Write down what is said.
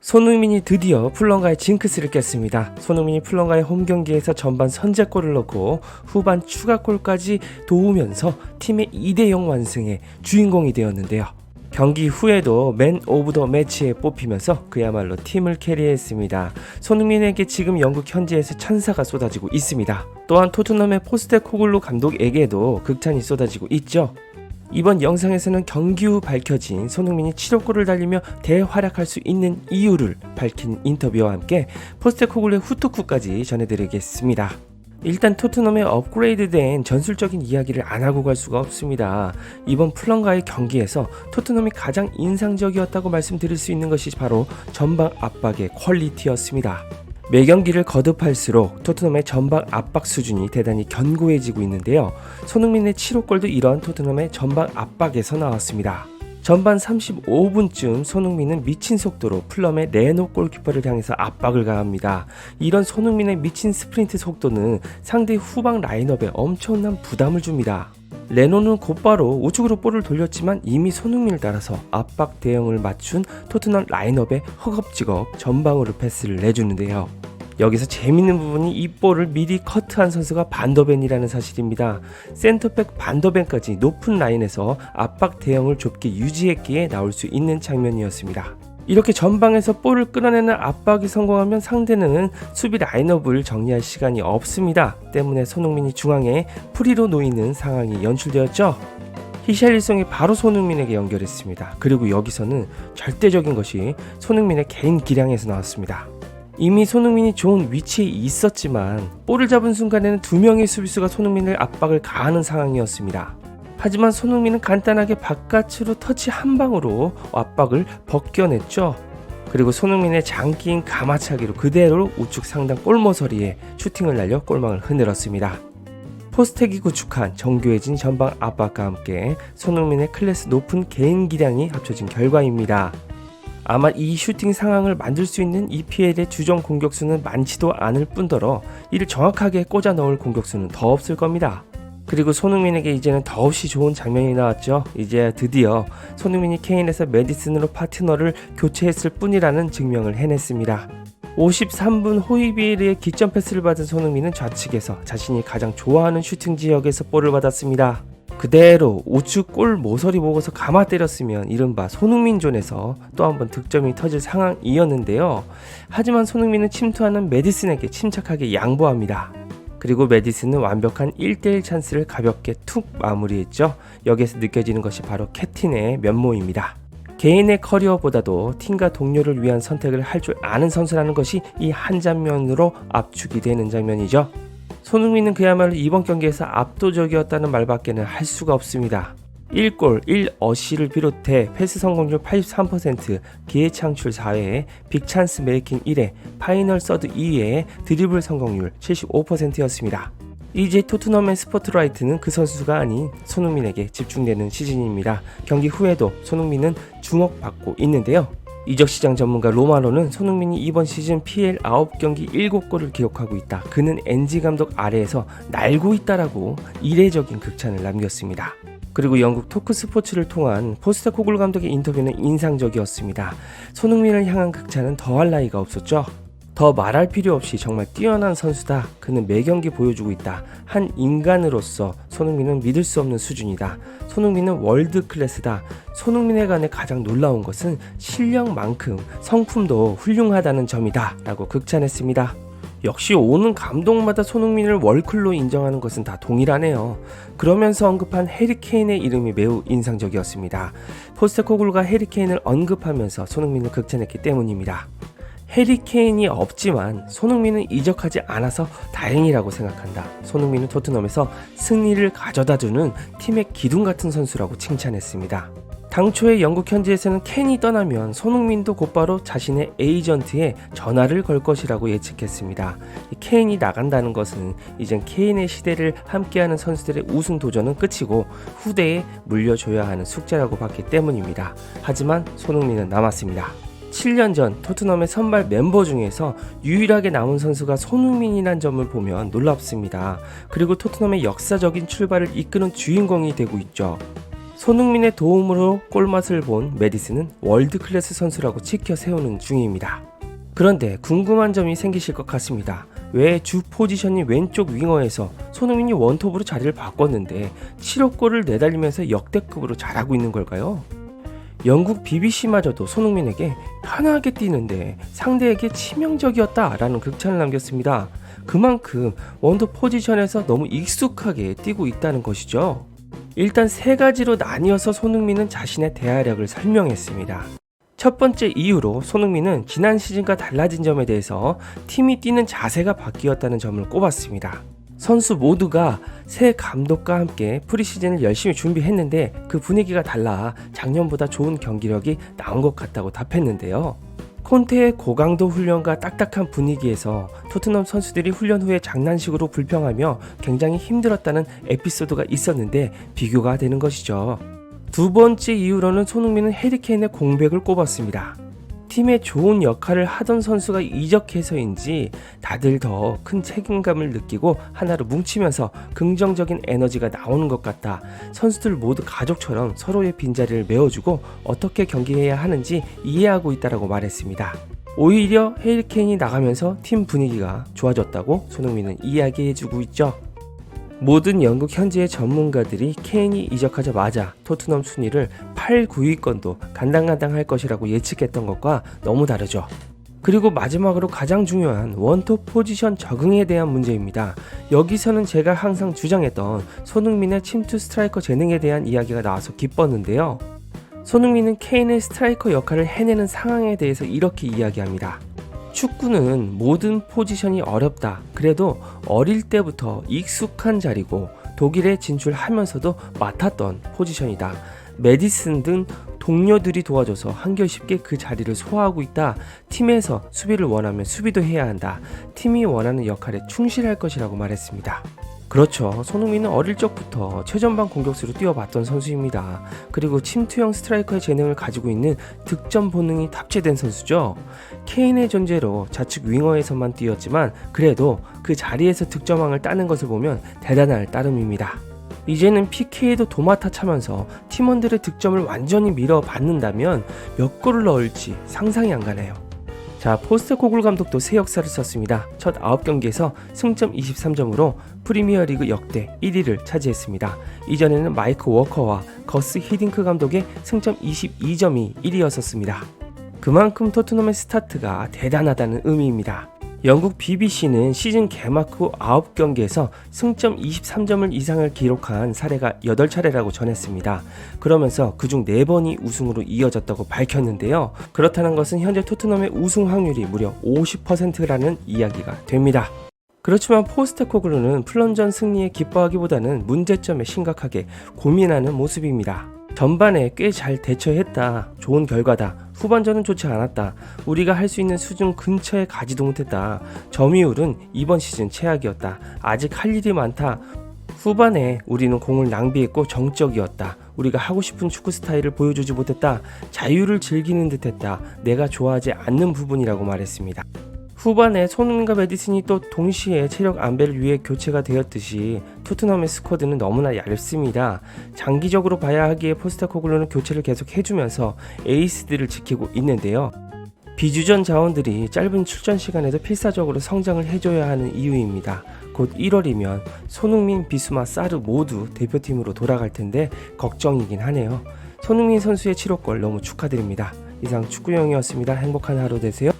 손흥민이 드디어 풀런가의 징크스를 깼습니다. 손흥민이 풀런가의 홈경기에서 전반 선제골을 넣고 후반 추가골까지 도우면서 팀의 2대0 완승의 주인공이 되었는데요. 경기 후에도 맨 오브 더 매치에 뽑히면서 그야말로 팀을 캐리했습니다. 손흥민에게 지금 영국 현지에서 찬사가 쏟아지고 있습니다. 또한 토트넘의 포스테코글루 감독에게도 극찬이 쏟아지고 있죠. 이번 영상에서는 경기 후 밝혀진 손흥민이 7호 골을 달리며 대활약할 수 있는 이유를 밝힌 인터뷰와 함께 포스테코글루의 후토크까지 전해드리겠습니다. 일단 토트넘의 업그레이드된 전술적인 이야기를 안 하고 갈 수가 없습니다. 이번 풀런가의 경기에서 토트넘이 가장 인상적이었다고 말씀드릴 수 있는 것이 바로 전방 압박의 퀄리티였습니다. 매 경기를 거듭할수록 토트넘의 전방 압박 수준이 대단히 견고해지고 있는데요. 손흥민의 7호골도 이런 토트넘의 전방 압박에서 나왔습니다. 전반 35분쯤 손흥민은 미친 속도로 풀럼의 레노 골키퍼를 향해서 압박을 가합니다. 이런 손흥민의 미친 스프린트 속도는 상대 후방 라인업에 엄청난 부담을 줍니다. 레노는 곧바로 우측으로 볼을 돌렸지만 이미 손흥민을 따라서 압박 대응을 맞춘 토트넘 라인업에 허겁지겁 전방으로 패스를 내주는데요. 여기서 재밌는 부분이 이 볼을 미리 커트한 선수가 반더벤이라는 사실입니다. 센터백 반더벤까지 높은 라인에서 압박 대응을 좁게 유지했기에 나올 수 있는 장면이었습니다. 이렇게 전방에서 볼을 끌어내는 압박이 성공하면 상대는 수비 라인업을 정리할 시간이 없습니다. 때문에 손흥민이 중앙에 프리로 놓이는 상황이 연출되었죠. 히샬리송이 바로 손흥민에게 연결했습니다. 그리고 여기서는 절대적인 것이 손흥민의 개인 기량에서 나왔습니다. 이미 손흥민이 좋은 위치에 있었지만 볼을 잡은 순간에는 두 명의 수비수가 손흥민을 압박을 가하는 상황이었습니다. 하지만 손흥민은 간단하게 바깥으로 터치 한 방으로 압박을 벗겨냈죠. 그리고 손흥민의 장기인 가마차기로 그대로 우측 상단 골모서리에 슈팅을 날려 골망을 흔들었습니다. 포스텍이 구축한 정교해진 전방 압박과 함께 손흥민의 클래스 높은 개인 기량이 합쳐진 결과입니다. 아마 이 슈팅 상황을 만들 수 있는 EPL의 주전 공격수는 많지도 않을 뿐더러 이를 정확하게 꽂아 넣을 공격수는 더 없을 겁니다. 그리고 손흥민에게 이제는 더없이 좋은 장면이 나왔죠. 이제 드디어 손흥민이 케인에서 메디슨으로 파트너를 교체했을 뿐이라는 증명을 해냈습니다. 53분 호이비에르의 기점 패스를 받은 손흥민은 좌측에서 자신이 가장 좋아하는 슈팅 지역에서 볼을 받았습니다. 그대로 우측 골 모서리 보고서 감아 때렸으면 이른바 손흥민존에서 또 한 번 득점이 터질 상황이었는데요. 하지만 손흥민은 침투하는 메디슨에게 침착하게 양보합니다. 그리고 메디슨은 완벽한 1대1 찬스를 가볍게 툭 마무리했죠. 여기에서 느껴지는 것이 바로 캡틴의 면모입니다. 개인의 커리어보다도 팀과 동료를 위한 선택을 할 줄 아는 선수라는 것이 이 한 장면으로 압축이 되는 장면이죠. 손흥민은 그야말로 이번 경기에서 압도적이었다는 말밖에는 할 수가 없습니다. 1골, 1어시를 비롯해 패스 성공률 83%, 기회 창출 4회, 빅찬스 메이킹 1회, 파이널 서드 2회, 드리블 성공률 75%였습니다. 이제 토트넘의 스포트라이트는 그 선수가 아닌 손흥민에게 집중되는 시즌입니다. 경기 후에도 손흥민은 주목받고 있는데요. 이적시장 전문가 로마로는 손흥민이 이번 시즌 PL 9경기 7골을 기록하고 있다. 그는 엔지 감독 아래에서 날고 있다라고 이례적인 극찬을 남겼습니다. 그리고 영국 토크스포츠를 통한 포스테코글루 감독의 인터뷰는 인상적이었습니다. 손흥민을 향한 극찬은 더할 나위가 없었죠. 더 말할 필요 없이 정말 뛰어난 선수다. 그는 매 경기 보여주고 있다. 한 인간으로서 손흥민은 믿을 수 없는 수준이다. 손흥민은 월드 클래스다. 손흥민에 관해 가장 놀라운 것은 실력만큼 성품도 훌륭하다는 점이다. 라고 극찬했습니다. 역시 오는 감독마다 손흥민을 월클로 인정하는 것은 다 동일하네요. 그러면서 언급한 해리 케인의 이름이 매우 인상적이었습니다. 포스테코글루가 해리 케인을 언급하면서 손흥민을 극찬했기 때문입니다. 해리 케인이 없지만 손흥민은 이적하지 않아서 다행이라고 생각한다. 손흥민은 토트넘에서 승리를 가져다주는 팀의 기둥 같은 선수라고 칭찬했습니다. 당초에 영국 현지에서는 켄이 떠나면 손흥민도 곧바로 자신의 에이전트에 전화를 걸 것이라고 예측했습니다. 켄이 나간다는 것은 이젠 케인의 시대를 함께하는 선수들의 우승 도전은 끝이고 후대에 물려줘야 하는 숙제라고 봤기 때문입니다. 하지만 손흥민은 남았습니다. 7년 전 토트넘의 선발 멤버 중에서 유일하게 남은 선수가 손흥민이란 점을 보면 놀랍습니다. 그리고 토트넘의 역사적인 출발을 이끄는 주인공이 되고 있죠. 손흥민의 도움으로 골맛을 본 메디슨은 월드클래스 선수라고 지켜 세우는 중입니다. 그런데 궁금한 점이 생기실 것 같습니다. 왜 주 포지션인 왼쪽 윙어에서 손흥민이 원톱으로 자리를 바꿨는데 7호 골을 내달리면서 역대급으로 잘하고 있는 걸까요? 영국 BBC마저도 손흥민에게 편하게 뛰는데 상대에게 치명적이었다라는 극찬을 남겼습니다. 그만큼 원톱 포지션에서 너무 익숙하게 뛰고 있다는 것이죠. 일단 세 가지로 나뉘어서 손흥민은 자신의 대활약을 설명했습니다. 첫 번째 이유로 손흥민은 지난 시즌과 달라진 점에 대해서 팀이 뛰는 자세가 바뀌었다는 점을 꼽았습니다. 선수 모두가 새 감독과 함께 프리시즌을 열심히 준비했는데 그 분위기가 달라 작년보다 좋은 경기력이 나온 것 같다고 답했는데요. 콘테의 고강도 훈련과 딱딱한 분위기에서 토트넘 선수들이 훈련 후에 장난식으로 불평하며 굉장히 힘들었다는 에피소드가 있었는데 비교가 되는 것이죠. 두 번째 이유로는 손흥민은 해리 케인의 공백을 꼽았습니다. 팀에 좋은 역할을 하던 선수가 이적해서인지 다들 더 큰 책임감을 느끼고 하나로 뭉치면서 긍정적인 에너지가 나오는 것 같다. 선수들 모두 가족처럼 서로의 빈자리를 메워주고 어떻게 경기해야 하는지 이해하고 있다라고 말했습니다. 오히려 해리 케인이 나가면서 팀 분위기가 좋아졌다고 손흥민은 이야기해주고 있죠. 모든 영국 현지의 전문가들이 케인이 이적하자마자 토트넘 순위를 8, 9위권도 간당간당할 것이라고 예측했던 것과 너무 다르죠. 그리고 마지막으로 가장 중요한 원톱 포지션 적응에 대한 문제입니다. 여기서는 제가 항상 주장했던 손흥민의 침투 스트라이커 재능에 대한 이야기가 나와서 기뻤는데요. 손흥민은 케인의 스트라이커 역할을 해내는 상황에 대해서 이렇게 이야기합니다. 축구는 모든 포지션이 어렵다. 그래도 어릴 때부터 익숙한 자리고 독일에 진출하면서도 맡았던 포지션이다. 메디슨 등 동료들이 도와줘서 한결쉽게 그 자리를 소화하고 있다. 팀에서 수비를 원하면 수비도 해야 한다. 팀이 원하는 역할에 충실할 것이라고 말했습니다. 그렇죠. 손흥민은 어릴 적부터 최전방 공격수로 뛰어봤던 선수입니다. 그리고 침투형 스트라이커의 재능을 가지고 있는 득점 본능이 탑재된 선수죠. 케인의 존재로 좌측 윙어에서만 뛰었지만 그래도 그 자리에서 득점왕을 따는 것을 보면 대단할 따름입니다. 이제는 PK도 도맡아 차면서 팀원들의 득점을 완전히 밀어받는다면 몇 골을 넣을지 상상이 안 가네요. 자, 포스테코글 감독도 새 역사를 썼습니다. 첫 9경기에서 승점 23점으로 프리미어리그 역대 1위를 차지했습니다. 이전에는 마이크 워커와 거스 히딩크 감독의 승점 22점이 1위였었습니다. 그만큼 토트넘의 스타트가 대단하다는 의미입니다. 영국 BBC는 시즌 개막 후 9경기에서 승점 23점을 이상을 기록한 사례가 8차례라고 전했습니다. 그러면서 그중 4번이 우승으로 이어졌다고 밝혔는데요. 그렇다는 것은 현재 토트넘의 우승 확률이 무려 50%라는 이야기가 됩니다. 그렇지만 포스테코글루는 플런전 승리에 기뻐하기보다는 문제점에 심각하게 고민하는 모습입니다. 전반에 꽤 잘 대처했다. 좋은 결과다. 후반전은 좋지 않았다. 우리가 할 수 있는 수준 근처에 가지도 못했다. 점유율은 이번 시즌 최악이었다. 아직 할 일이 많다. 후반에 우리는 공을 낭비했고 정적이었다. 우리가 하고 싶은 축구 스타일을 보여주지 못했다. 자유를 즐기는 듯했다. 내가 좋아하지 않는 부분이라고 말했습니다. 후반에 손흥민과 메디슨이 또 동시에 체력 안배를 위해 교체가 되었듯이 토트넘의 스쿼드는 너무나 얇습니다. 장기적으로 봐야 하기에 포스테코글루는 교체를 계속 해주면서 에이스들을 지키고 있는데요. 비주전 자원들이 짧은 출전 시간에도 필사적으로 성장을 해줘야 하는 이유입니다. 곧 1월이면 손흥민, 비수마, 사르 모두 대표팀으로 돌아갈 텐데 걱정이긴 하네요. 손흥민 선수의 7호 골 너무 축하드립니다. 이상 축구영이었습니다. 행복한 하루 되세요.